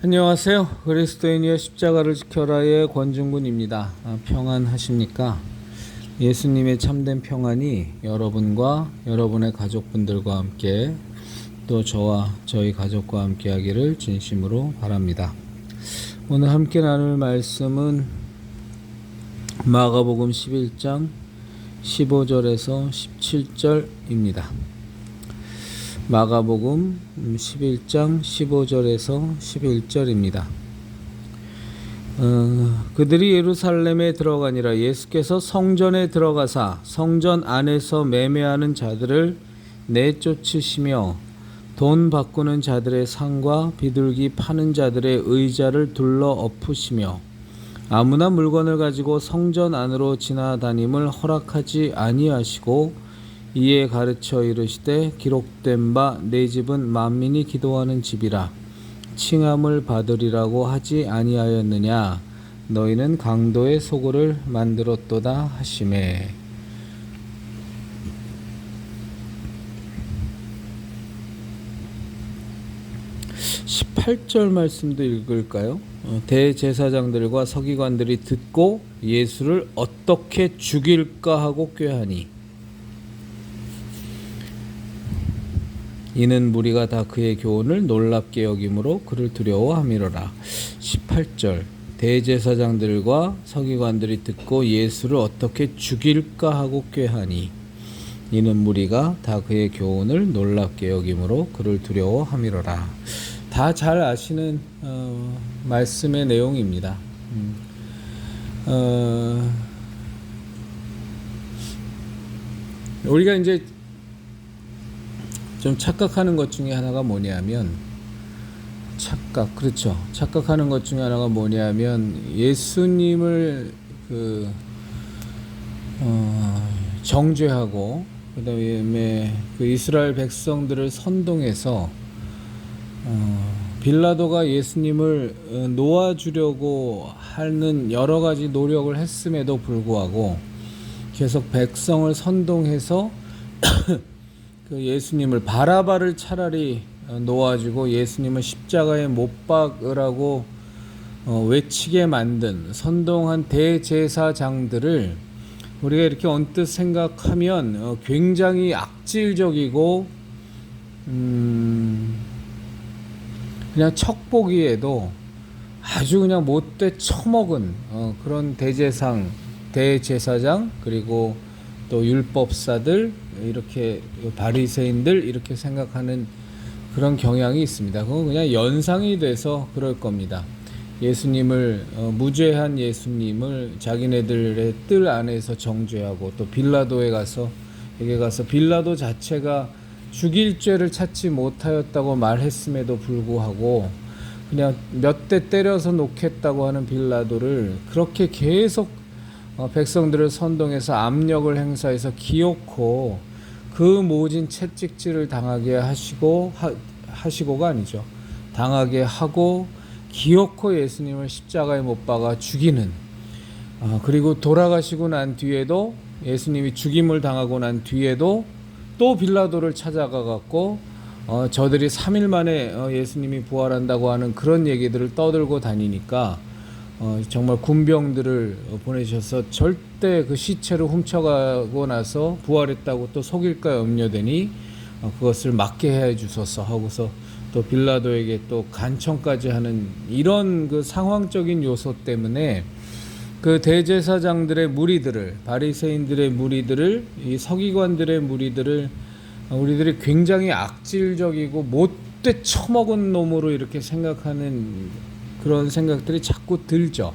안녕하세요. 그리스도인이여 십자가를 지켜라의 권중군입니다. 평안하십니까? 예수님의 참된 평안이 여러분과 여러분의 가족분들과 함께 또 저와 저희 가족과 함께 하기를 진심으로 바랍니다. 오늘 함께 나눌 말씀은 마가복음 11장 15절에서 17절입니다. 마가복음 11장 15절에서 11절입니다. 그들이 예루살렘에 들어가니라. 예수께서 성전에 들어가사 성전 안에서 매매하는 자들을 내쫓으시며 돈 바꾸는 자들의 상과 비둘기 파는 자들의 의자를 둘러 엎으시며 아무나 물건을 가지고 성전 안으로 지나다님을 허락하지 아니하시고 이에 가르쳐 이르시되 기록된 바 내 집은 만민이 기도하는 집이라 칭함을 받으리라고 하지 아니하였느냐. 너희는 강도의 소굴을 만들었도다 하시매. 18절 말씀도 읽을까요? 대제사장들과 서기관들이 듣고 예수를 어떻게 죽일까 하고 꾀하니 이는 무리가 다 그의 교훈을 놀랍게 여김으로 그를 두려워함이로라. 18절 대제사장들과 서기관들이 듣고 예수를 어떻게 죽일까 하고 꾀하니 이는 무리가 다 그의 교훈을 놀랍게 여김으로 그를 두려워함이로라. 다 잘 아시는 말씀의 내용입니다. 우리가 이제 좀 착각하는 것 중에 하나가 뭐냐면 착각하는 것 중에 하나가 뭐냐면 예수님을 정죄하고 그다음에 그 이스라엘 백성들을 선동해서 빌라도가 예수님을 놓아주려고 하는 여러 가지 노력을 했음에도 불구하고 계속 백성을 선동해서 그 예수님을 바라바를 차라리 놓아주고 예수님을 십자가에 못 박으라고 외치게 만든 선동한 대제사장들을 우리가 이렇게 언뜻 생각하면 굉장히 악질적이고 그냥 척 보기에도 아주 그냥 못돼 처먹은 그런 대제사장 그리고 또 율법사들 이렇게 바리새인들 이렇게 생각하는 그런 경향이 있습니다. 그건 그냥 연상이 돼서 그럴 겁니다. 예수님을 무죄한 예수님을 자기네들의 뜰 안에서 정죄하고 또 빌라도에 가서 빌라도 자체가 죽일 죄를 찾지 못하였다고 말했음에도 불구하고 그냥 몇 대 때려서 놓겠다고 하는 빌라도를 그렇게 계속 백성들을 선동해서 압력을 행사해서 기어코 그 모진 채찍질을 당하게 하시고가 아니죠. 당하게 하고 기어코 예수님을 십자가에 못 박아 죽이는 그리고 돌아가시고 난 뒤에도 예수님이 죽임을 당하고 난 뒤에도 또 빌라도를 찾아가 갖고 저들이 3일 만에 예수님이 부활한다고 하는 그런 얘기들을 떠들고 다니니까 정말 군병들을 보내셔서 절대 그 시체를 훔쳐가고 나서 부활했다고 또 속일까 염려되니 그것을 막게 해 주소서 하고서 또 빌라도에게 또 간청까지 하는 이런 그 상황적인 요소 때문에 그 대제사장들의 무리들을 바리새인들의 무리들을 이 서기관들의 무리들을 우리들이 굉장히 악질적이고 못돼 처먹은 놈으로 이렇게 생각하는 그런 생각들이 자꾸 들죠.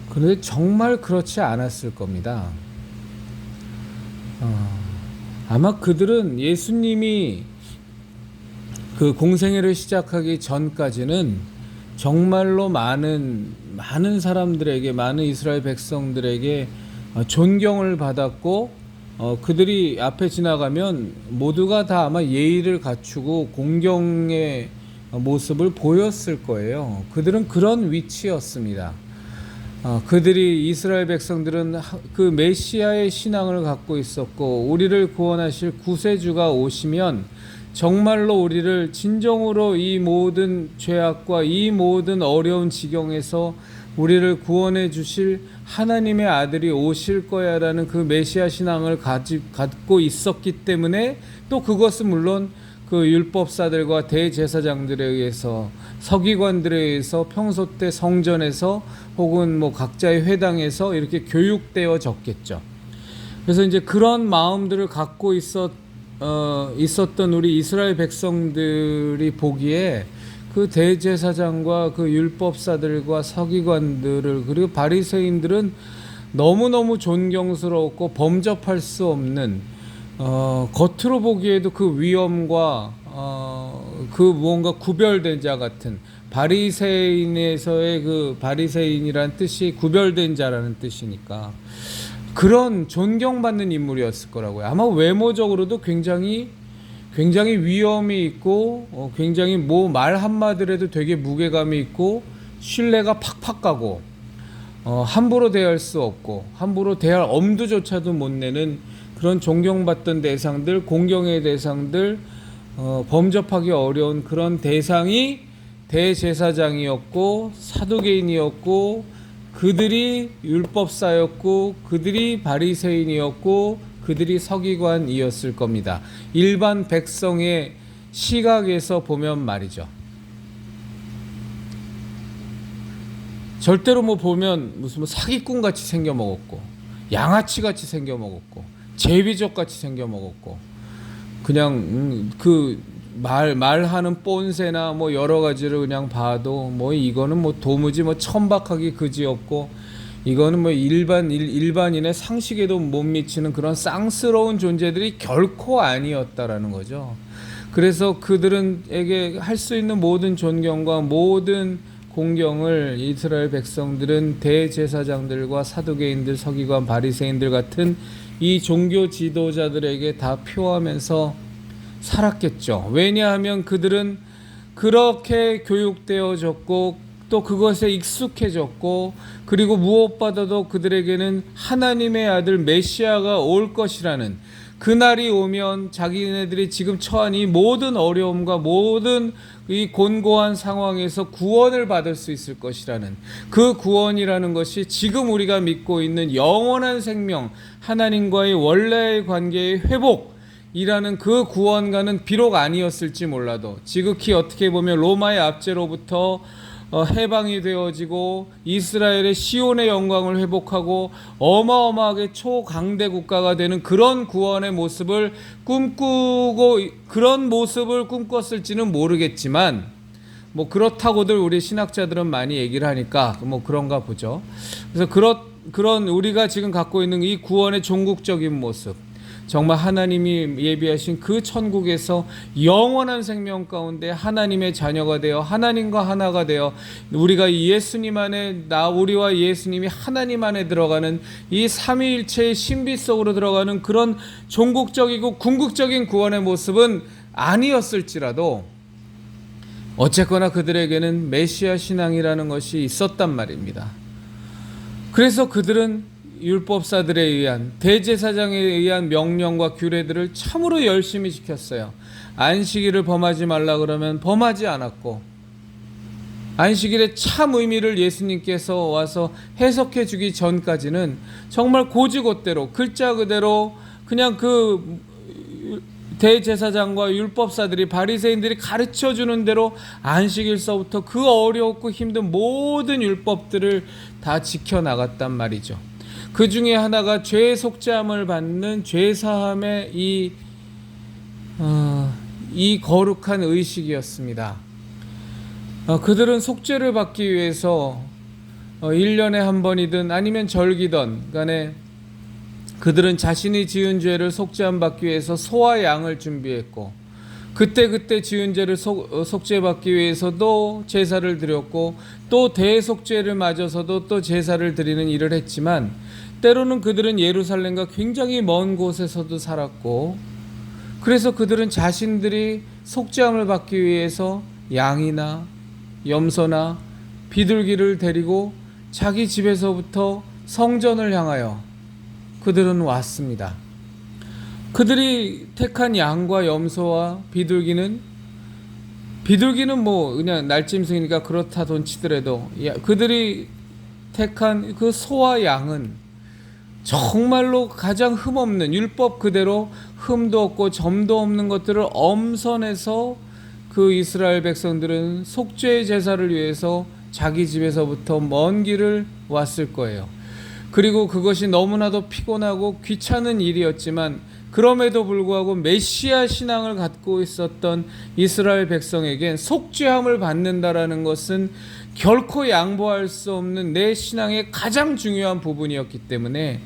그런데 정말 그렇지 않았을 겁니다. 아마 그들은 예수님이 그 공생애를 시작하기 전까지는 정말로 많은 사람들에게 많은 이스라엘 백성들에게 존경을 받았고 그들이 앞에 지나가면 모두가 다 아마 예의를 갖추고 공경의 모습을 보였을 거예요. 그들은 그런 위치였습니다. 그들이 이스라엘 백성들은 그 메시아의 신앙을 갖고 있었고 우리를 구원하실 구세주가 오시면 정말로 우리를 진정으로 이 모든 죄악과 이 모든 어려운 지경에서 우리를 구원해 주실 하나님의 아들이 오실 거야라는 그 메시아 신앙을 갖고 있었기 때문에, 또 그것은 물론 그 율법사들과 대제사장들에 의해서, 서기관들에 의해서 평소 때 성전에서 혹은 뭐 각자의 회당에서 이렇게 교육되어졌겠죠. 그래서 이제 그런 마음들을 갖고 있었던 우리 이스라엘 백성들이 보기에 그 대제사장과 그 율법사들과 서기관들을, 그리고 바리새인들은 너무너무 존경스럽고 범접할 수 없는, 겉으로 보기에도 그 위엄과 그 무언가 구별된 자 같은, 바리새인에서의 그 바리새인이란 뜻이 구별된 자라는 뜻이니까 그런 존경받는 인물이었을 거라고요. 아마 외모적으로도 굉장히 위엄이 있고, 굉장히 뭐 말 한마디라도 되게 무게감이 있고, 신뢰가 팍팍 가고, 함부로 대할 수 없고, 함부로 대할 엄두조차도 못 내는 그런 존경받던 대상들, 공경의 대상들, 범접하기 어려운 그런 대상이 대제사장이었고, 사두개인이었고, 그들이 율법사였고, 그들이 바리새인이었고, 그들이 서기관이었을 겁니다. 일반 백성의 시각에서 보면 말이죠. 절대로 뭐 보면 무슨 사기꾼 같이 생겨 먹었고, 양아치 같이 생겨 먹었고, 제비족 같이 생겨 먹었고, 그냥 그 말하는 뽐새나 뭐 여러 가지를 그냥 봐도 뭐 이거는 뭐 도무지 뭐 천박하기 그지없고, 이거는 뭐 일반인의 상식에도 못 미치는 그런 쌍스러운 존재들이 결코 아니었다라는 거죠. 그래서 그들에게 할 수 있는 모든 존경과 모든 공경을 이스라엘 백성들은 대제사장들과 사두개인들, 서기관, 바리새인들 같은 이 종교 지도자들에게 다 표하면서 살았겠죠. 왜냐하면 그들은 그렇게 교육되어졌고, 또 그것에 익숙해졌고, 그리고 무엇보다도 그들에게는 하나님의 아들 메시아가 올 것이라는, 그날이 오면 자기네들이 지금 처한 이 모든 어려움과 모든 이 곤고한 상황에서 구원을 받을 수 있을 것이라는, 그 구원이라는 것이 지금 우리가 믿고 있는 영원한 생명, 하나님과의 원래의 관계의 회복 이라는 그 구원과는 비록 아니었을지 몰라도, 지극히 어떻게 보면 로마의 압제로부터 해방이 되어지고 이스라엘의 시온의 영광을 회복하고 어마어마하게 초강대 국가가 되는 그런 구원의 모습을 꿈꾸고, 그런 모습을 꿈꿨을지는 모르겠지만, 뭐 그렇다고들 우리 신학자들은 많이 얘기를 하니까 뭐 그런가 보죠. 그래서 그런 우리가 지금 갖고 있는 이 구원의 종국적인 모습, 정말 하나님이 예비하신 그 천국에서 영원한 생명 가운데 하나님의 자녀가 되어 하나님과 하나가 되어 우리가 예수님 안에, 우리와 예수님이 하나님 안에 들어가는 이 삼위일체의 신비 속으로 들어가는 그런 종국적이고 궁극적인 구원의 모습은 아니었을지라도 어쨌거나 그들에게는 메시아 신앙이라는 것이 있었단 말입니다. 그래서 그들은 율법사들에 의한, 대제사장에 의한 명령과 규례들을 참으로 열심히 지켰어요. 안식일을 범하지 말라 그러면 범하지 않았고, 안식일의 참 의미를 예수님께서 와서 해석해 주기 전까지는 정말 고지곳대로 글자 그대로 그냥 그 대제사장과 율법사들이, 바리새인들이 가르쳐 주는 대로 안식일서부터 그 어렵고 힘든 모든 율법들을 다 지켜나갔단 말이죠. 그 중에 하나가 죄 속죄함을 받는 죄사함의 이 거룩한 의식이었습니다. 그들은 속죄를 받기 위해서 1년에 한 번이든 아니면 절기든 간에 그들은 자신이 지은 죄를 속죄함 받기 위해서 소와 양을 준비했고, 그때 지은 죄를 속죄받기 위해서도 제사를 드렸고, 또 대속죄를 맞아서도 또 제사를 드리는 일을 했지만, 때로는 그들은 예루살렘과 굉장히 먼 곳에서도 살았고, 그래서 그들은 자신들이 속죄함을 받기 위해서 양이나 염소나 비둘기를 데리고 자기 집에서부터 성전을 향하여 그들은 왔습니다. 그들이 택한 양과 염소와 비둘기는 뭐 그냥 날짐승이니까 그렇다 돈 치더라도 그들이 택한 그 소와 양은 정말로 가장 흠없는 율법 그대로 흠도 없고 점도 없는 것들을 엄선해서 그 이스라엘 백성들은 속죄의 제사를 위해서 자기 집에서부터 먼 길을 왔을 거예요. 그리고 그것이 너무나도 피곤하고 귀찮은 일이었지만 그럼에도 불구하고 메시아 신앙을 갖고 있었던 이스라엘 백성에겐 속죄함을 받는다라는 것은 결코 양보할 수 없는 내 신앙의 가장 중요한 부분이었기 때문에,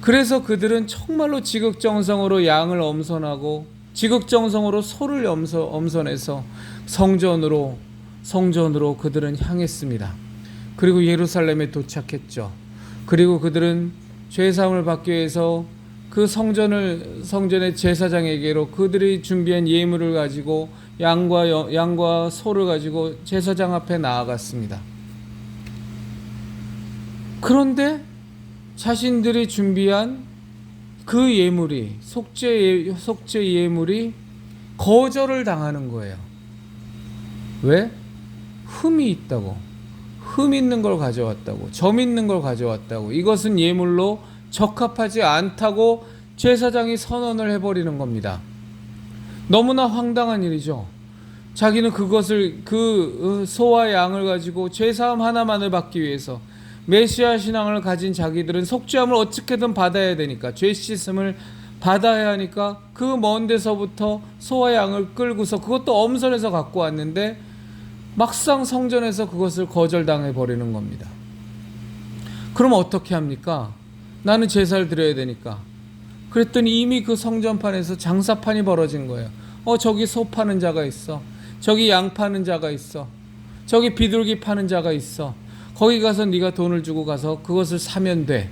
그래서 그들은 정말로 지극정성으로 양을 엄선하고 지극정성으로 소를 엄선해서 성전으로 그들은 향했습니다. 그리고 예루살렘에 도착했죠. 그리고 그들은 죄사함을 받기 위해서 그 성전의 제사장에게로 그들이 준비한 예물을 가지고 양과 소를 가지고 제사장 앞에 나아갔습니다. 그런데 자신들이 준비한 그 예물이 속죄 예물이 거절을 당하는 거예요. 왜? 흠이 있다고, 흠 있는 걸 가져왔다고, 점 있는 걸 가져왔다고, 이것은 예물로 적합하지 않다고 제사장이 선언을 해버리는 겁니다. 너무나 황당한 일이죠. 자기는 그것을 그 소와 양을 가지고 제사함 하나만을 받기 위해서, 메시아 신앙을 가진 자기들은 속죄함을 어떻게든 받아야 되니까, 죄 씻음을 받아야 하니까 그 먼 데서부터 소와 양을 끌고서 그것도 엄선해서 갖고 왔는데 막상 성전에서 그것을 거절당해 버리는 겁니다. 그럼 어떻게 합니까? 나는 제사를 드려야 되니까. 그랬더니 이미 그 성전판에서 장사판이 벌어진 거예요. 저기 소 파는 자가 있어, 저기 양 파는 자가 있어, 저기 비둘기 파는 자가 있어, 거기 가서 네가 돈을 주고 가서 그것을 사면 돼.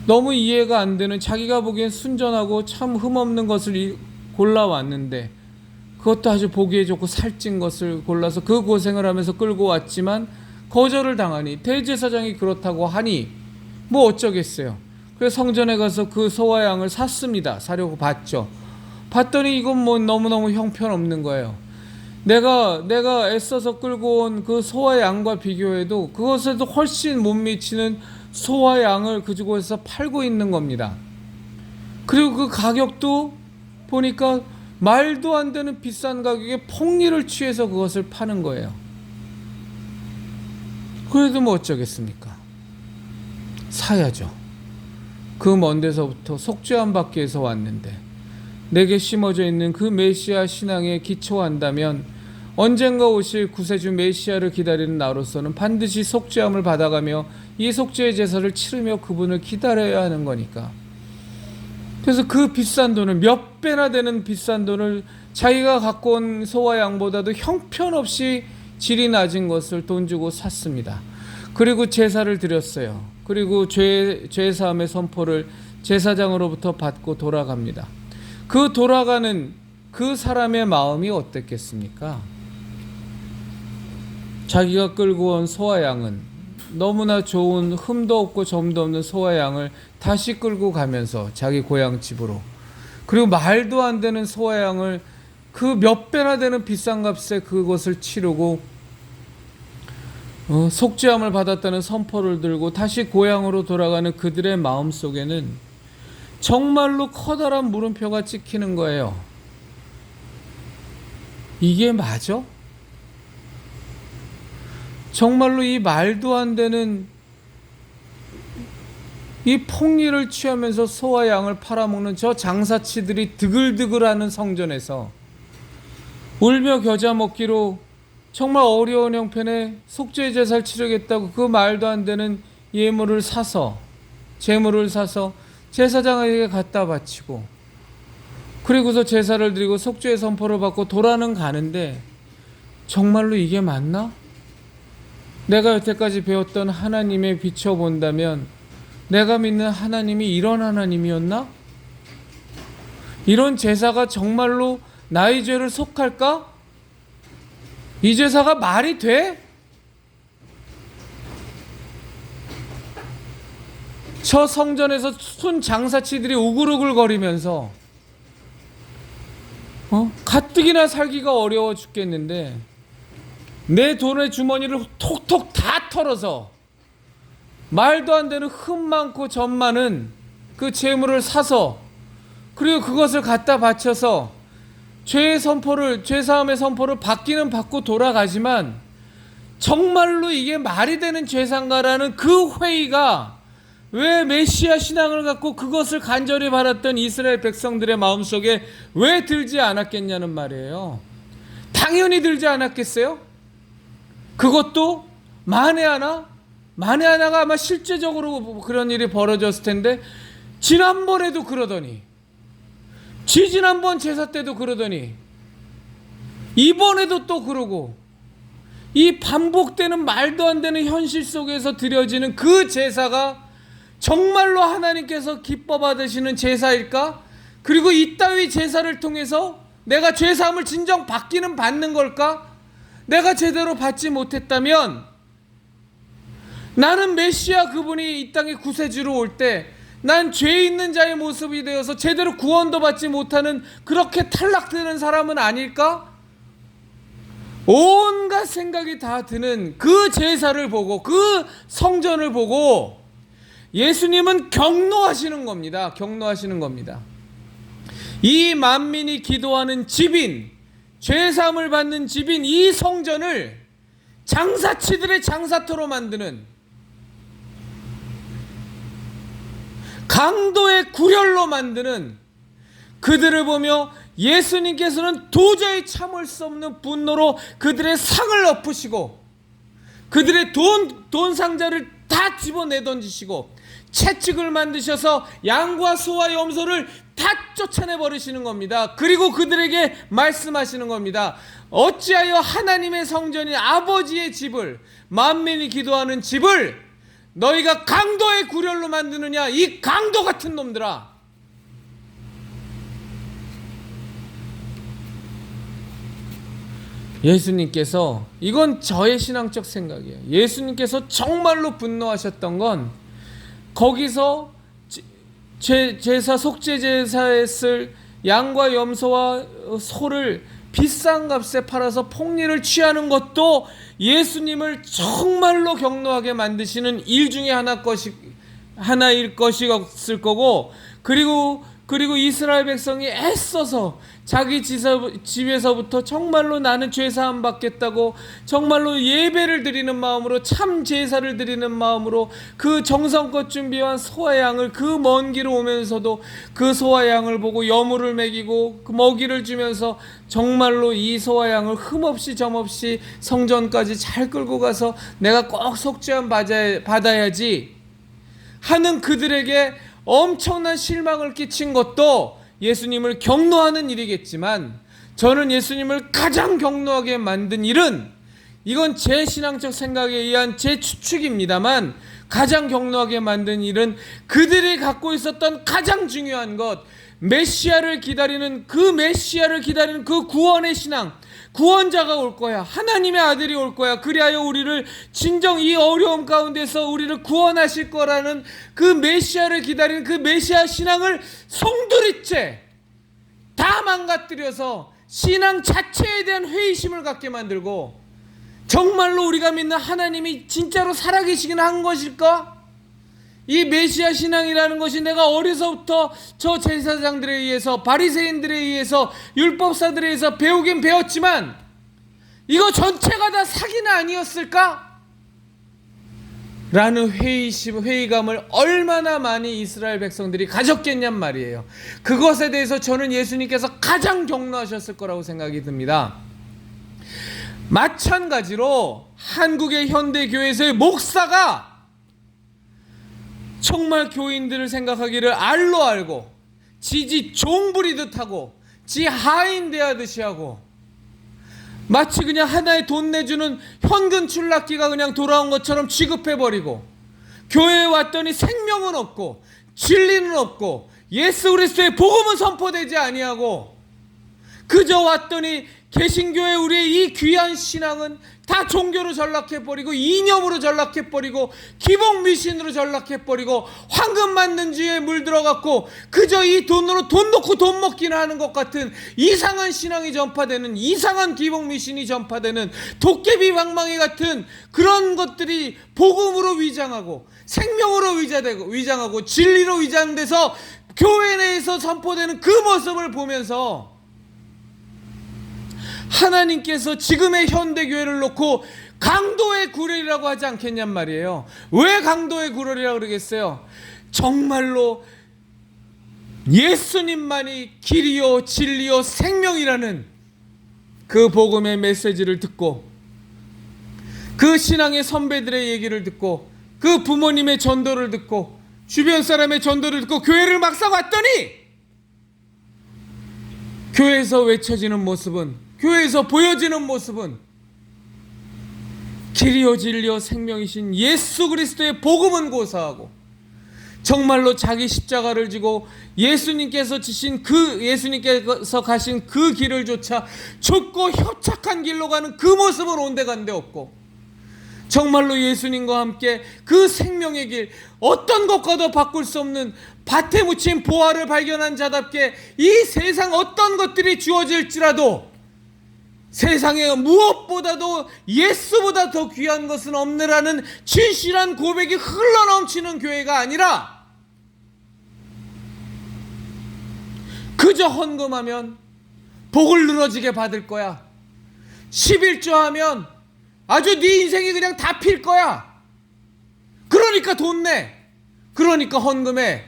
너무 이해가 안 되는, 자기가 보기엔 순전하고 참 흠없는 것을 골라왔는데, 그것도 아주 보기에 좋고 살찐 것을 골라서 그 고생을 하면서 끌고 왔지만 거절을 당하니, 대제사장이 그렇다고 하니 뭐 어쩌겠어요. 그래서 성전에 가서 그 소와 양을 샀습니다. 사려고 봤죠. 봤더니 이건 뭐 너무너무 형편없는 거예요. 내가 애써서 끌고 온 그 소와 양과 비교해도 그것에도 훨씬 못 미치는 소와 양을 그곳에서 팔고 있는 겁니다. 그리고 그 가격도 보니까 말도 안 되는 비싼 가격에 폭리를 취해서 그것을 파는 거예요. 그래도 뭐 어쩌겠습니까? 사야죠. 그 먼 데서부터 속죄함 받기 위해서 왔는데, 내게 심어져 있는 그 메시아 신앙에 기초한다면 언젠가 오실 구세주 메시아를 기다리는 나로서는 반드시 속죄함을 받아가며 이 속죄의 제사를 치르며 그분을 기다려야 하는 거니까. 그래서 그 비싼 돈을, 몇 배나 되는 비싼 돈을 자기가 갖고 온 소와 양보다도 형편없이 질이 낮은 것을 돈 주고 샀습니다. 그리고 제사를 드렸어요. 그리고 죄사함의 선포를 제사장으로부터 받고 돌아갑니다. 그 돌아가는 그 사람의 마음이 어땠겠습니까? 자기가 끌고 온 소와 양은, 너무나 좋은 흠도 없고 점도 없는 소와 양을 다시 끌고 가면서 자기 고향 집으로, 그리고 말도 안 되는 소와 양을 그 몇 배나 되는 비싼 값에 그것을 치르고 속죄함을 받았다는 선포를 들고 다시 고향으로 돌아가는 그들의 마음 속에는 정말로 커다란 물음표가 찍히는 거예요. 이게 맞아? 정말로 이 말도 안 되는 이 폭리를 취하면서 소와 양을 팔아먹는 저 장사치들이 드글드글하는 성전에서 울며 겨자 먹기로 정말 어려운 형편에 속죄 제사를 치르겠다고 그 말도 안 되는 예물을 사서, 제물을 사서 제사장에게 갖다 바치고, 그리고서 제사를 드리고 속죄의 선포를 받고 돌아는 가는데, 정말로 이게 맞나? 내가 여태까지 배웠던 하나님에 비춰본다면 내가 믿는 하나님이 이런 하나님이었나? 이런 제사가 정말로 나의 죄를 속할까? 이 제사가 말이 돼? 저 성전에서 순 장사치들이 우글우글거리면서 가뜩이나 살기가 어려워 죽겠는데 내 돈의 주머니를 톡톡 다 털어서 말도 안 되는 흠 많고 점 많은 그 재물을 사서 그리고 그것을 갖다 바쳐서 죄 사함의 선포를 받기는 받고 돌아가지만 정말로 이게 말이 되는 죄상가라는 그 회의가 왜 메시아 신앙을 갖고 그것을 간절히 바랐던 이스라엘 백성들의 마음속에 왜 들지 않았겠냐는 말이에요. 당연히 들지 않았겠어요? 그것도 만에 하나가 아마 실제적으로 그런 일이 벌어졌을 텐데 지난번에도 그러더니 지지난번 제사 때도 그러더니 이번에도 또 그러고 이 반복되는 말도 안 되는 현실 속에서 드려지는 그 제사가 정말로 하나님께서 기뻐 받으시는 제사일까? 그리고 이따위 제사를 통해서 내가 죄사함을 진정 받기는 받는 걸까? 내가 제대로 받지 못했다면 나는 메시아 그분이 이 땅에 구세주로 올 때 난 죄 있는 자의 모습이 되어서 제대로 구원도 받지 못하는 그렇게 탈락되는 사람은 아닐까? 온갖 생각이 다 드는 그 제사를 보고 그 성전을 보고 예수님은 경노하시는 겁니다. 경노하시는 겁니다. 이 만민이 기도하는 집인, 죄사함을 받는 집인 이 성전을 장사치들의 장사터로 만드는 강도의 구렬로 만드는 그들을 보며 예수님께서는 도저히 참을 수 없는 분노로 그들의 상을 엎으시고 그들의 돈 상자를 다 집어내 던지시고 채찍을 만드셔서 양과 소와 염소를 다 쫓아내 버리시는 겁니다. 그리고 그들에게 말씀하시는 겁니다. 어찌하여 하나님의 성전인 아버지의 집을, 만민이 기도하는 집을 너희가 강도의 구렬로 만드느냐, 이 강도 같은 놈들아. 예수님께서, 이건 저의 신앙적 생각이에요. 예수님께서 정말로 분노하셨던 건 거기서 제사, 속죄 제사에 쓸 양과 염소와 소를 비싼 값에 팔아서 폭리를 취하는 것도 예수님을 정말로 경노하게 만드시는 일 중에 하나일 것이었을 거고, 그리고 이스라엘 백성이 애써서 자기 집에서부터 정말로 나는 죄사함 받겠다고 정말로 예배를 드리는 마음으로, 참 제사를 드리는 마음으로 그 정성껏 준비한 소와 양을 그 먼 길을 오면서도 그 소와 양을 보고 여물을 먹이고 그 먹이를 주면서 정말로 이 소와 양을 흠없이 점없이 성전까지 잘 끌고 가서 내가 꼭 속죄함 받아야지 하는 그들에게 엄청난 실망을 끼친 것도 예수님을 경노하는 일이겠지만, 저는 예수님을 가장 경노하게 만든 일은, 이건 제 신앙적 생각에 의한 제 추측입니다만, 가장 경노하게 만든 일은 그들이 갖고 있었던 가장 중요한 것, 메시아를 기다리는 그 구원의 신앙, 구원자가 올 거야, 하나님의 아들이 올 거야, 그리하여 우리를 진정 이 어려움 가운데서 우리를 구원하실 거라는 그 메시아를 기다리는 그 메시아 신앙을 송두리째 다 망가뜨려서 신앙 자체에 대한 회의심을 갖게 만들고, 정말로 우리가 믿는 하나님이 진짜로 살아계시긴 한 것일까? 이 메시아 신앙이라는 것이 내가 어려서부터 저 제사장들에 의해서, 바리새인들에 의해서, 율법사들에 의해서 배우긴 배웠지만 이거 전체가 다 사기는 아니었을까? 라는 회의감을 얼마나 많이 이스라엘 백성들이 가졌겠냔 말이에요. 그것에 대해서 저는 예수님께서 가장 경노하셨을 거라고 생각이 듭니다. 마찬가지로 한국의 현대교회에서의 목사가 정말 교인들을 생각하기를 알로 알고 지지 종부리듯 하고 지 하인 대하듯이 하고, 마치 그냥 하나의 돈 내주는 현금 출납기가 그냥 돌아온 것처럼 취급해버리고, 교회에 왔더니 생명은 없고 진리는 없고 예수 그리스도의 복음은 선포되지 아니하고, 그저 왔더니 개신교의 우리의 이 귀한 신앙은 다 종교로 전락해버리고 이념으로 전락해버리고 기복미신으로 전락해버리고 황금 만든지에 물들어갖고 그저 이 돈으로 돈 놓고 돈 먹기나 하는 것 같은 이상한 신앙이 전파되는, 이상한 기복미신이 전파되는 도깨비 방망이 같은 그런 것들이 복음으로 위장하고 생명으로 위장하고 진리로 위장돼서 교회 내에서 선포되는 그 모습을 보면서 하나님께서 지금의 현대교회를 놓고 강도의 구렬이라고 하지 않겠냔 말이에요. 왜 강도의 구렬이라고 그러겠어요? 정말로 예수님만이 길이요 진리요 생명이라는 그 복음의 메시지를 듣고 그 신앙의 선배들의 얘기를 듣고 그 부모님의 전도를 듣고 주변 사람의 전도를 듣고 교회를 막상 왔더니 교회에서 외쳐지는 모습은, 교회에서 보여지는 모습은 길이요 진리요 생명이신 예수 그리스도의 복음은 고사하고 정말로 자기 십자가를 지고 예수님께서 가신 그 길을 조차 좁고 협착한 길로 가는 그 모습은 온데간데 없고 정말로 예수님과 함께 그 생명의 길, 어떤 것과도 바꿀 수 없는 밭에 묻힌 보화를 발견한 자답게 이 세상 어떤 것들이 주어질지라도 세상에 무엇보다도 예수보다 더 귀한 것은 없느라는 진실한 고백이 흘러넘치는 교회가 아니라 그저 헌금하면 복을 늘어지게 받을 거야, 11조 하면 아주 네 인생이 그냥 다 필 거야, 그러니까 돈 내, 그러니까 헌금해,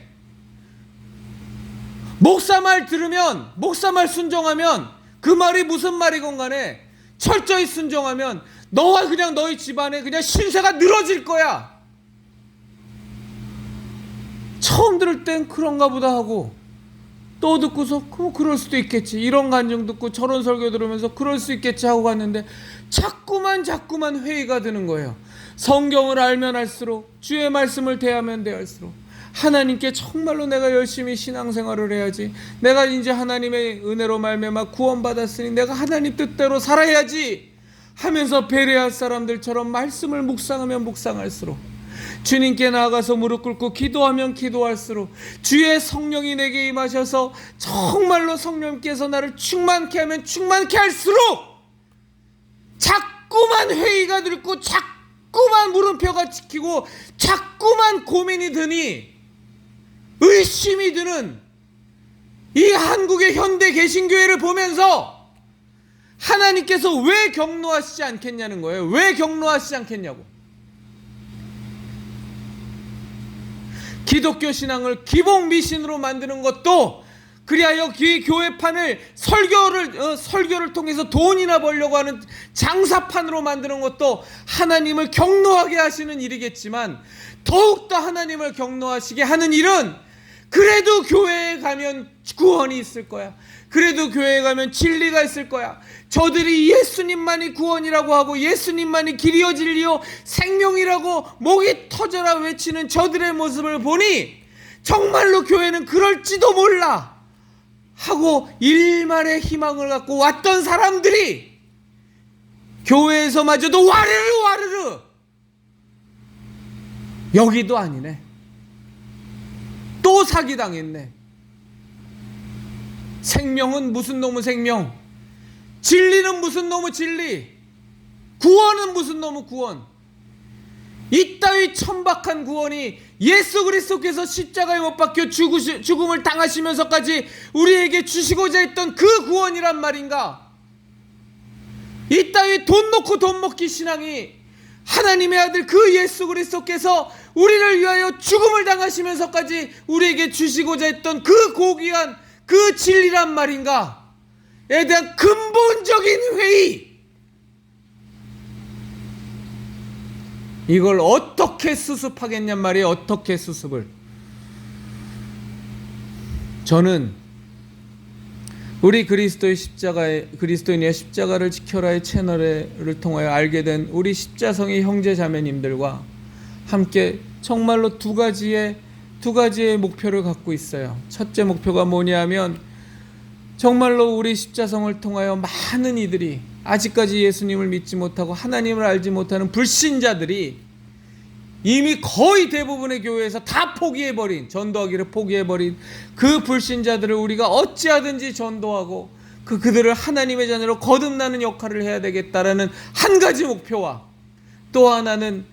목사 말 들으면, 목사 말 순종하면 그 말이 무슨 말이건 간에 철저히 순종하면 너와 그냥 너희 집안에 그냥 신세가 늘어질 거야. 처음 들을 땐 그런가 보다 하고 또 듣고서 그럴 수도 있겠지, 이런 간증 듣고 저런 설교 들으면서 그럴 수 있겠지 하고 갔는데 자꾸만 회의가 드는 거예요. 성경을 알면 알수록, 주의 말씀을 대하면 대할수록 하나님께 정말로 내가 열심히 신앙생활을 해야지, 내가 이제 하나님의 은혜로 말미암아 구원받았으니 내가 하나님 뜻대로 살아야지 하면서 배려할 사람들처럼 말씀을 묵상하면 묵상할수록, 주님께 나아가서 무릎 꿇고 기도하면 기도할수록 주의 성령이 내게 임하셔서 정말로 성령께서 나를 충만케 하면 충만케 할수록 자꾸만 회의가 들고 자꾸만 물음표가 찍히고 자꾸만 고민이 드니 의심이 드는 이 한국의 현대 개신교회를 보면서 하나님께서 왜 경노하시지 않겠냐는 거예요. 왜 경노하시지 않겠냐고. 기독교 신앙을 기복미신으로 만드는 것도, 그리하여 이 교회판을 설교를 통해서 돈이나 벌려고 하는 장사판으로 만드는 것도 하나님을 경노하게 하시는 일이겠지만, 더욱더 하나님을 경노하시게 하는 일은 그래도 교회에 가면 구원이 있을 거야, 그래도 교회에 가면 진리가 있을 거야, 저들이 예수님만이 구원이라고 하고 예수님만이 길이요 진리요 생명이라고 목이 터져라 외치는 저들의 모습을 보니 정말로 교회는 그럴지도 몰라 하고 일말의 희망을 갖고 왔던 사람들이 교회에서마저도 와르르 여기도 아니네, 또 사기당했네, 생명은 무슨 놈의 생명, 진리는 무슨 놈의 진리, 구원은 무슨 놈의 구원, 이따위 천박한 구원이 예수 그리스도께서 십자가에 못 박혀 죽음을 당하시면서까지 우리에게 주시고자 했던 그 구원이란 말인가? 이따위 돈 놓고 돈 먹기 신앙이 하나님의 아들 그 예수 그리스도께서 우리를 위하여 죽음을 당하시면서까지 우리에게 주시고자 했던 그 고귀한 그 진리란 말인가? 에 대한 근본적인 회의, 이걸 어떻게 수습하겠냔 말이에요. 어떻게 수습을. 저는 우리 그리스도인의 십자가를 지켜라의 채널을 통하여 알게 된 우리 십자성의 형제 자매님들과 함께 정말로 두 가지의 목표를 갖고 있어요. 첫째 목표가 뭐냐 하면 정말로 우리 십자성을 통하여 많은 이들이, 아직까지 예수님을 믿지 못하고 하나님을 알지 못하는 불신자들이 이미 거의 대부분의 교회에서 다 포기해버린, 전도하기를 포기해버린 그 불신자들을 우리가 어찌하든지 전도하고 그들을 하나님의 자녀로 거듭나는 역할을 해야 되겠다라는 한 가지 목표와, 또 하나는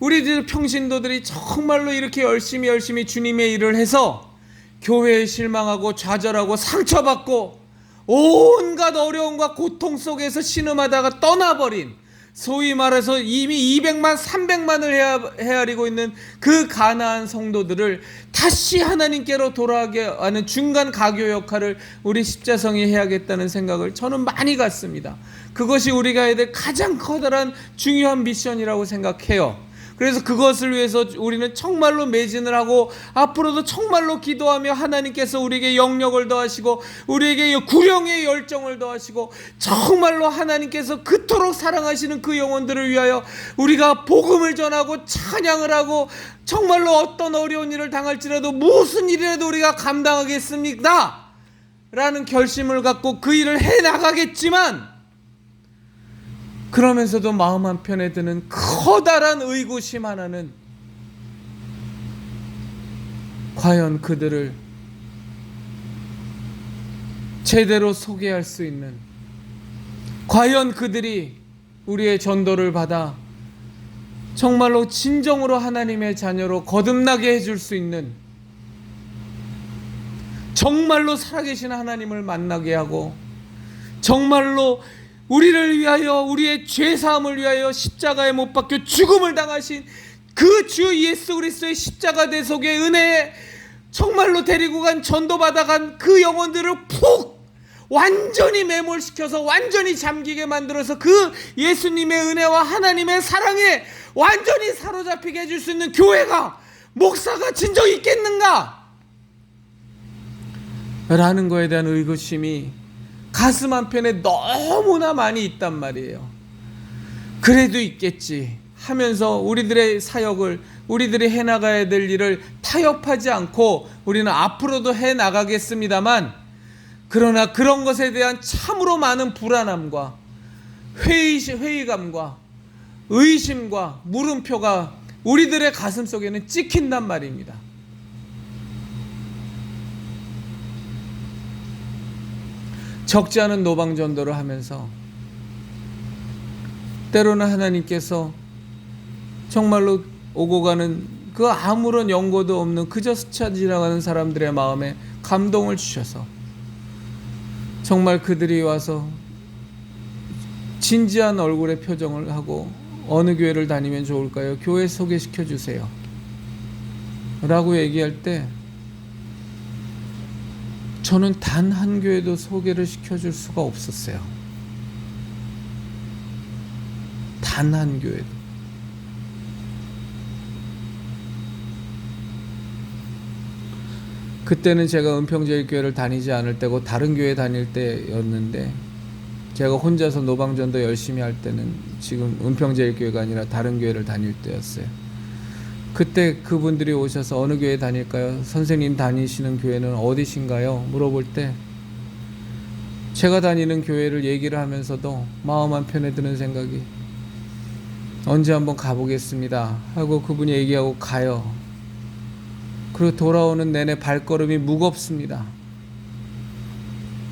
우리들 평신도들이 정말로 이렇게 열심히 주님의 일을 해서 교회에 실망하고 좌절하고 상처받고 온갖 어려움과 고통 속에서 신음하다가 떠나버린, 소위 말해서 이미 200만 300만을 헤아리고 있는 그 가나안 성도들을 다시 하나님께로 돌아가게 하는 중간 가교 역할을 우리 십자성이 해야겠다는 생각을 저는 많이 갖습니다. 그것이 우리가 해야 될 가장 커다란 중요한 미션이라고 생각해요. 그래서 그것을 위해서 우리는 정말로 매진을 하고 앞으로도 정말로 기도하며 하나님께서 우리에게 영력을 더하시고 우리에게 구령의 열정을 더하시고 정말로 하나님께서 그토록 사랑하시는 그 영혼들을 위하여 우리가 복음을 전하고 찬양을 하고 정말로 어떤 어려운 일을 당할지라도 무슨 일이라도 우리가 감당하겠습니다 라는 결심을 갖고 그 일을 해나가겠지만, 그러면서도 마음 한편에 드는 커다란 의구심 하나는, 과연 그들을 제대로 소개할 수 있는, 과연 그들이 우리의 전도를 받아 정말로 진정으로 하나님의 자녀로 거듭나게 해줄 수 있는, 정말로 살아계신 하나님을 만나게 하고 정말로 우리를 위하여, 우리의 죄사함을 위하여 십자가에 못 박혀 죽음을 당하신 그 주 예수 그리스도의 십자가 대속의 은혜에 정말로 데리고 간, 전도받아간 그 영혼들을 푹 완전히 매몰시켜서 완전히 잠기게 만들어서 그 예수님의 은혜와 하나님의 사랑에 완전히 사로잡히게 해줄 수 있는 교회가, 목사가 진정 있겠는가? 라는 거에 대한 의구심이 가슴 한편에 너무나 많이 있단 말이에요. 그래도 있겠지 하면서 우리들의 사역을, 우리들이 해나가야 될 일을 타협하지 않고 우리는 앞으로도 해나가겠습니다만, 그러나 그런 것에 대한 참으로 많은 불안함과 회의감과 의심과 물음표가 우리들의 가슴 속에는 찍힌단 말입니다. 적지 않은 노방전도를 하면서 때로는 하나님께서 정말로 오고 가는 그 아무런 연고도 없는 그저 스쳐 지나가는 사람들의 마음에 감동을 주셔서 정말 그들이 와서 진지한 얼굴의 표정을 하고 어느 교회를 다니면 좋을까요? 교회 소개시켜 주세요 라고 얘기할 때 저는 단 한 교회도 소개를 시켜줄 수가 없었어요. 단 한 교회도. 그때는 제가 은평제일교회를 다니지 않을 때고 다른 교회 다닐 때였는데, 제가 혼자서 노방전도 열심히 할 때는 지금 은평제일교회가 아니라 다른 교회를 다닐 때였어요. 그때 그분들이 오셔서 어느 교회 다닐까요? 선생님 다니시는 교회는 어디신가요? 물어볼 때 제가 다니는 교회를 얘기를 하면서도 마음 한편에 드는 생각이, 언제 한번 가보겠습니다 하고 그분이 얘기하고 가요. 그리고 돌아오는 내내 발걸음이 무겁습니다.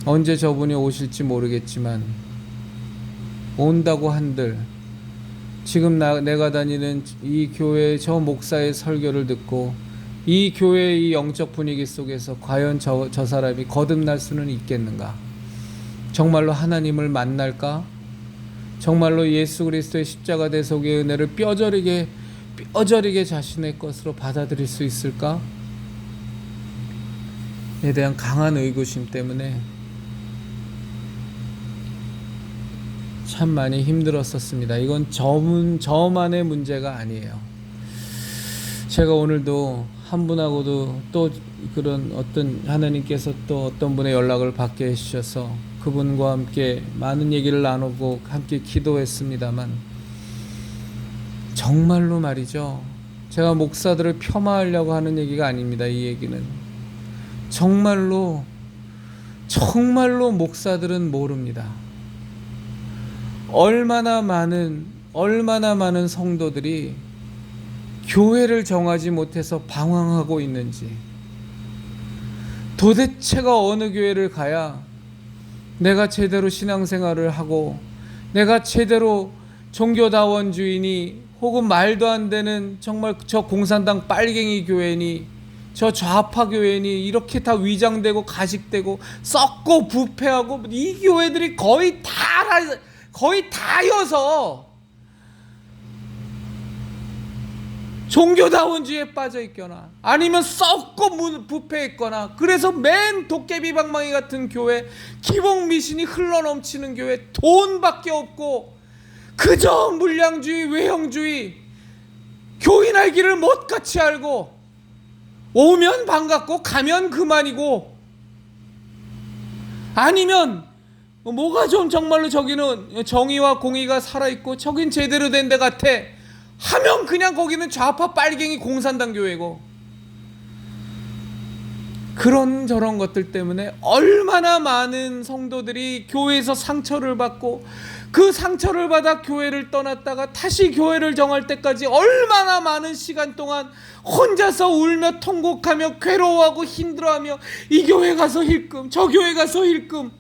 언제 저분이 오실지 모르겠지만 온다고 한들 지금 내가 다니는 이 교회의 저 목사의 설교를 듣고 이 교회의 이 영적 분위기 속에서 과연 저 사람이 거듭날 수는 있겠는가? 정말로 하나님을 만날까? 정말로 예수 그리스도의 십자가 대속의 은혜를 뼈저리게 자신의 것으로 받아들일 수 있을까? 에 대한 강한 의구심 때문에 참 많이 힘들었었습니다. 이건 저만의 문제가 아니에요. 제가 오늘도 한 분하고도 또 그런 어떤 하나님께서 또 어떤 분의 연락을 받게 해주셔서 그분과 함께 많은 얘기를 나누고 함께 기도했습니다만, 정말로 말이죠, 제가 목사들을 폄하하려고 하는 얘기가 아닙니다. 이 얘기는 정말로 정말로 목사들은 모릅니다. 얼마나 많은 성도들이 교회를 정하지 못해서 방황하고 있는지, 도대체가 어느 교회를 가야 내가 제대로 신앙생활을 하고 내가 제대로 종교다원주의니 혹은 말도 안 되는 정말 저 공산당 빨갱이 교회니 저 좌파 교회니 이렇게 다 위장되고 가식되고 썩고 부패하고 이 교회들이 거의 다여서 종교다원주의에 빠져 있거나 아니면 썩고 부패했거나, 그래서 맨 도깨비 방망이 같은 교회, 기복 미신이 흘러넘치는 교회, 돈밖에 없고 그저 물량주의, 외형주의, 교인할 길을 못같이 알고 오면 반갑고 가면 그만이고, 아니면 뭐가 좀 정말로 저기는 정의와 공의가 살아있고 저긴 제대로 된 데 같아 하면 그냥 거기는 좌파 빨갱이 공산당 교회고, 그런 저런 것들 때문에 얼마나 많은 성도들이 교회에서 상처를 받고 그 상처를 받아 교회를 떠났다가 다시 교회를 정할 때까지 얼마나 많은 시간 동안 혼자서 울며 통곡하며 괴로워하고 힘들어하며 이 교회 가서 힐끔 저 교회 가서 힐끔,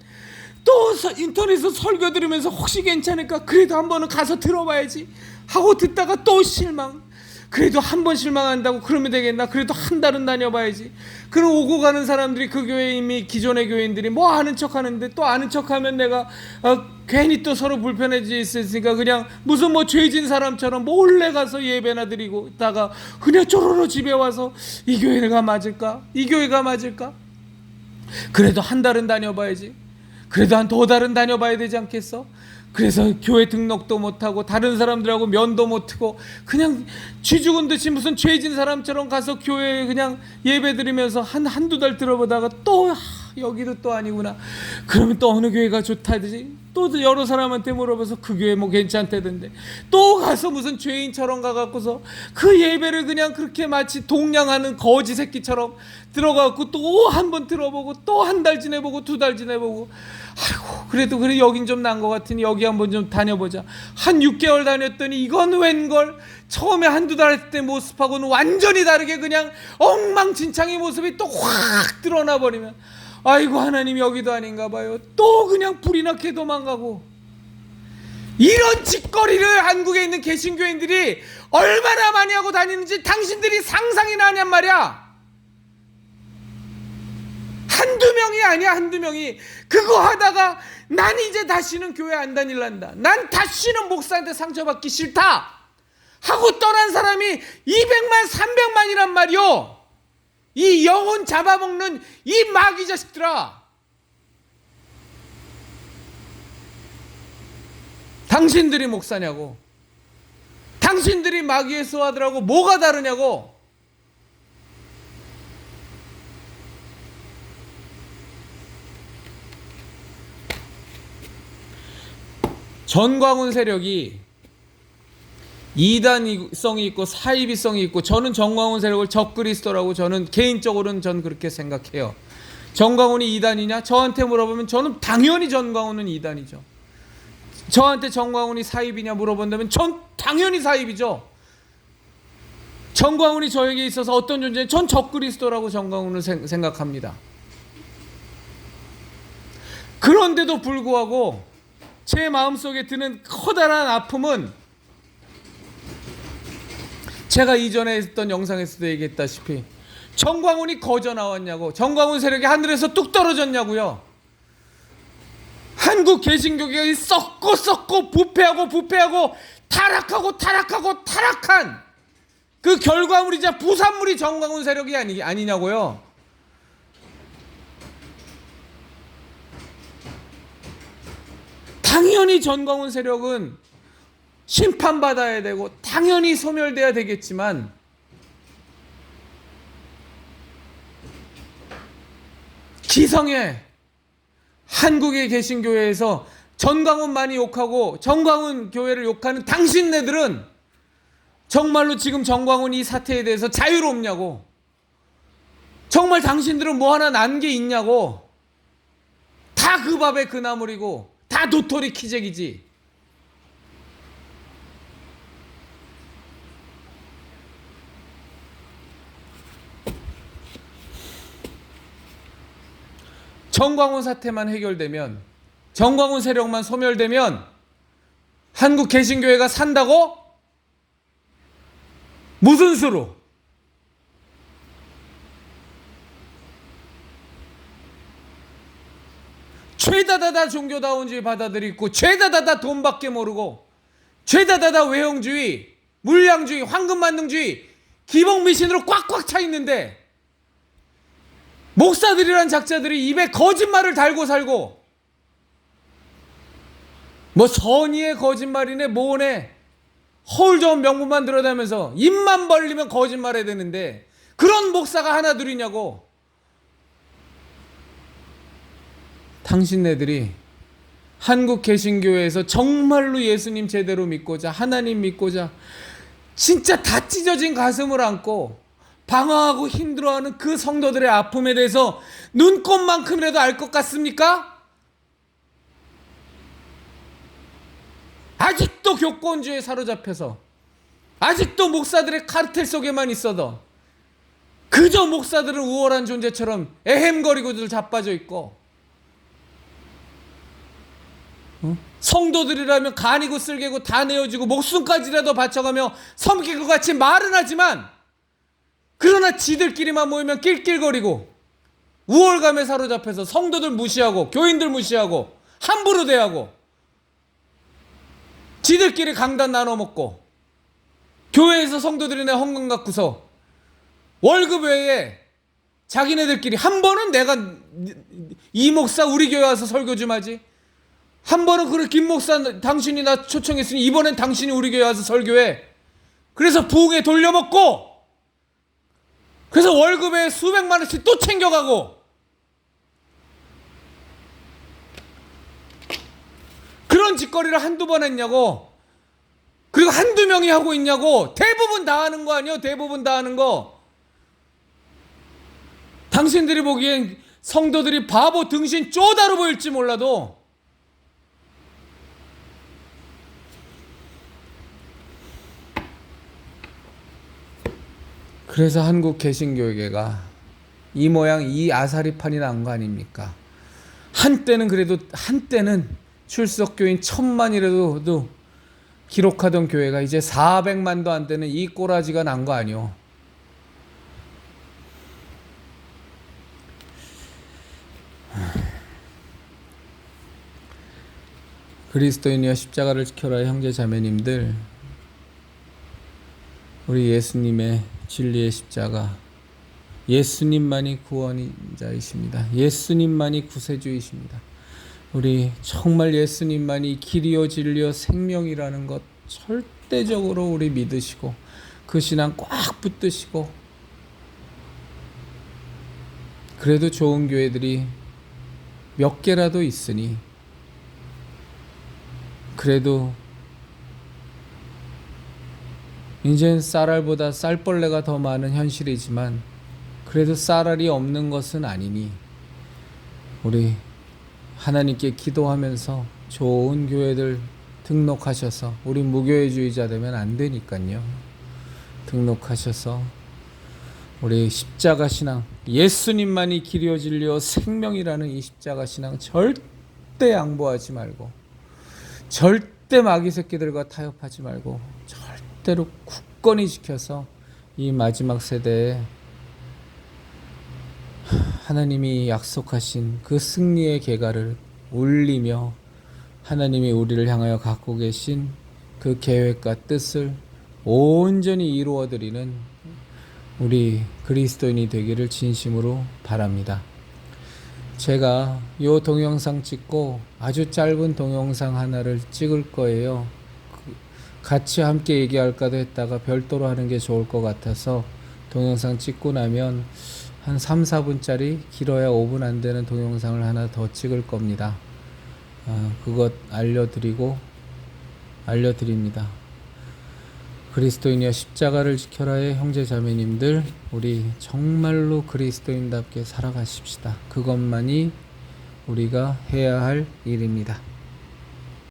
또 인터넷에서 설교 들으면서 혹시 괜찮을까, 그래도 한 번은 가서 들어봐야지 하고 듣다가 또 실망, 그래도 한 번 실망한다고 그러면 되겠나, 그래도 한 달은 다녀봐야지. 그럼 오고 가는 사람들이 그 교회 이미 기존의 교인들이 뭐 아는 척 하는데, 또 아는 척 하면 내가 괜히 또 서로 불편해질 수 있으니까 그냥 무슨 뭐 죄진 사람처럼 몰래 가서 예배나 드리고 있다가 그냥 쪼로로 집에 와서 이 교회가 맞을까, 이 교회가 맞을까, 그래도 한 달은 다녀봐야지, 그래도 한 2달은 다녀봐야 되지 않겠어? 그래서 교회 등록도 못하고 다른 사람들하고 면도 못하고 그냥 쥐 죽은 듯이 무슨 죄진 사람처럼 가서 교회에 그냥 예배 드리면서 한두 달 들어보다가 또 여기도 또 아니구나, 그러면 또 어느 교회가 좋다지, 또 여러 사람한테 물어봐서 그 교회 뭐 괜찮다던데, 또 가서 무슨 죄인처럼 가갖고서 그 예배를 그냥 그렇게 마치 동냥하는 거지 새끼처럼 들어가고 또 한 번 들어보고 또 한 달 지내보고 2달 지내보고, 아이고 그래도 그래 여긴 좀 난 것 같으니 여기 한번 좀 다녀보자. 한 6개월 다녔더니 이건 웬걸, 처음에 한두 달 했을 때 모습하고는 완전히 다르게 그냥 엉망진창의 모습이 또 확 드러나 버리면, 아이고 하나님 여기도 아닌가 봐요. 또 그냥 불이 나게 도망가고, 이런 짓거리를 한국에 있는 개신교인들이 얼마나 많이 하고 다니는지 당신들이 상상이나 하냔 말이야. 한두 명이 아니야, 한두 명이. 그거 하다가 난 이제 다시는 교회 안 다닐란다, 난 다시는 목사한테 상처받기 싫다 하고 떠난 사람이 200만 300만이란 말이요. 이 영혼 잡아먹는 이 마귀 자식들아, 당신들이 목사냐고, 당신들이 마귀의 수하들하고 뭐가 다르냐고. 전광훈 세력이 이단성이 있고 사이비성이 있고, 저는 전광훈 세력을 적그리스도라고 저는 개인적으로는 전 그렇게 생각해요. 전광훈이 이단이냐? 저한테 물어보면 저는 당연히 전광훈은 이단이죠. 저한테 전광훈이 사입이냐 물어본다면 전 당연히 사입이죠. 전광훈이 저에게 있어서 어떤 존재냐? 전 적그리스도라고 전광훈을 생각합니다. 그런데도 불구하고 제 마음속에 드는 커다란 아픔은, 제가 이전에 했던 영상에서도 얘기했다시피 전광훈이 거저 나왔냐고, 전광훈 세력이 하늘에서 뚝 떨어졌냐고요. 한국 개신교계가 썩고 부패하고 타락한 그 결과물이자 부산물이 전광훈 세력이 아니냐고요. 당연히 전광훈 세력은 심판받아야 되고 당연히 소멸돼야 되겠지만, 기성의 한국에 계신 교회에서 전광훈만이 욕하고 전광훈 교회를 욕하는 당신네들은 정말로 지금 전광훈 이 사태에 대해서 자유롭냐고, 정말 당신들은 뭐 하나 난 게 있냐고. 다 그 밥에 그 나물이고 다 도토리 키재기지. 정광훈 사태만 해결되면, 정광훈 세력만 소멸되면 한국 개신교회가 산다고? 무슨 수로? 죄다다다 종교다운주의 받아들이고, 죄다다다 돈밖에 모르고, 죄다다다 외형주의, 물량주의, 황금만능주의, 기복미신으로 꽉꽉 차 있는데 목사들이란 작자들이 입에 거짓말을 달고 살고, 뭐 선의의 거짓말이네 뭐네 허울 좋은 명분만 들어다면서 입만 벌리면 거짓말해야 되는데 그런 목사가 하나 둘이냐고. 당신네들이 한국 개신교회에서 정말로 예수님 제대로 믿고자, 하나님 믿고자 진짜 다 찢어진 가슴을 안고 방황하고 힘들어하는 그 성도들의 아픔에 대해서 눈꼽만큼이라도 알 것 같습니까? 아직도 교권주의에 사로잡혀서, 아직도 목사들의 카르텔 속에만 있어도 그저 목사들은 우월한 존재처럼 애헴거리고들 자빠져 있고, 성도들이라면 간이고 쓸개고 다 내어주고 목숨까지라도 바쳐가며 섬길 것 같이 말은 하지만, 그러나 지들끼리만 모이면 낄낄거리고 우월감에 사로잡혀서 성도들 무시하고 교인들 무시하고 함부로 대하고 지들끼리 강단 나눠 먹고, 교회에서 성도들이 내 헌금 갖고서 월급 외에 자기네들끼리 한 번은 내가 이 목사 우리 교회 와서 설교 좀 하지, 한 번은 그래 김 목사 당신이 나 초청했으니 이번엔 당신이 우리 교회 와서 설교해. 그래서 부흥회 돌려먹고, 그래서 월급에 수백만 원씩 또 챙겨가고, 그런 짓거리를 한두 번 했냐고. 그리고 한두 명이 하고 있냐고. 대부분 다 하는 거 아니요? 대부분 다 하는 거. 당신들이 보기엔 성도들이 바보 등신 쪼다로 보일지 몰라도 그래서 한국 개신교회가 이 모양 이 아사리판이 난 거 아닙니까? 한때는 그래도, 한때는 출석교인 1000만이라도 기록하던 교회가 이제 400만도 안 되는 이 꼬라지가 난 거 아니오. 그리스도인이여 십자가를 지켜라. 형제 자매님들, 우리 예수님의 진리의 십자가, 예수님만이 구원자이십니다. 예수님만이 구세주이십니다. 우리 정말 예수님만이 길이요 진리요 생명이라는 것 절대적으로 우리 믿으시고 그 신앙 꽉 붙드시고, 그래도 좋은 교회들이 몇 개라도 있으니, 그래도 이젠 쌀알보다 쌀벌레가 더 많은 현실이지만 그래도 쌀알이 없는 것은 아니니 우리 하나님께 기도하면서 좋은 교회들 등록하셔서, 우리 무교회주의자 되면 안 되니까요. 등록하셔서 우리 십자가 신앙, 예수님만이 길이요 진리요 생명이라는 이 십자가 신앙 절대 양보하지 말고, 절대 마귀 새끼들과 타협하지 말고 절대로 굳건히 지켜서 이 마지막 세대에 하나님이 약속하신 그 승리의 계가를 울리며 하나님이 우리를 향하여 갖고 계신 그 계획과 뜻을 온전히 이루어드리는 우리 그리스도인이 되기를 진심으로 바랍니다. 제가 이 동영상 찍고 아주 짧은 동영상 하나를 찍을 거예요. 같이 함께 얘기할까도 했다가 별도로 하는 게 좋을 것 같아서 동영상 찍고 나면 한 3, 4분짜리, 길어야 5분 안 되는 동영상을 하나 더 찍을 겁니다. 그것 알려드립니다. 그리스도인이여 십자가를 지켜라의 형제 자매님들, 우리 정말로 그리스도인답게 살아가십시다. 그것만이 우리가 해야 할 일입니다.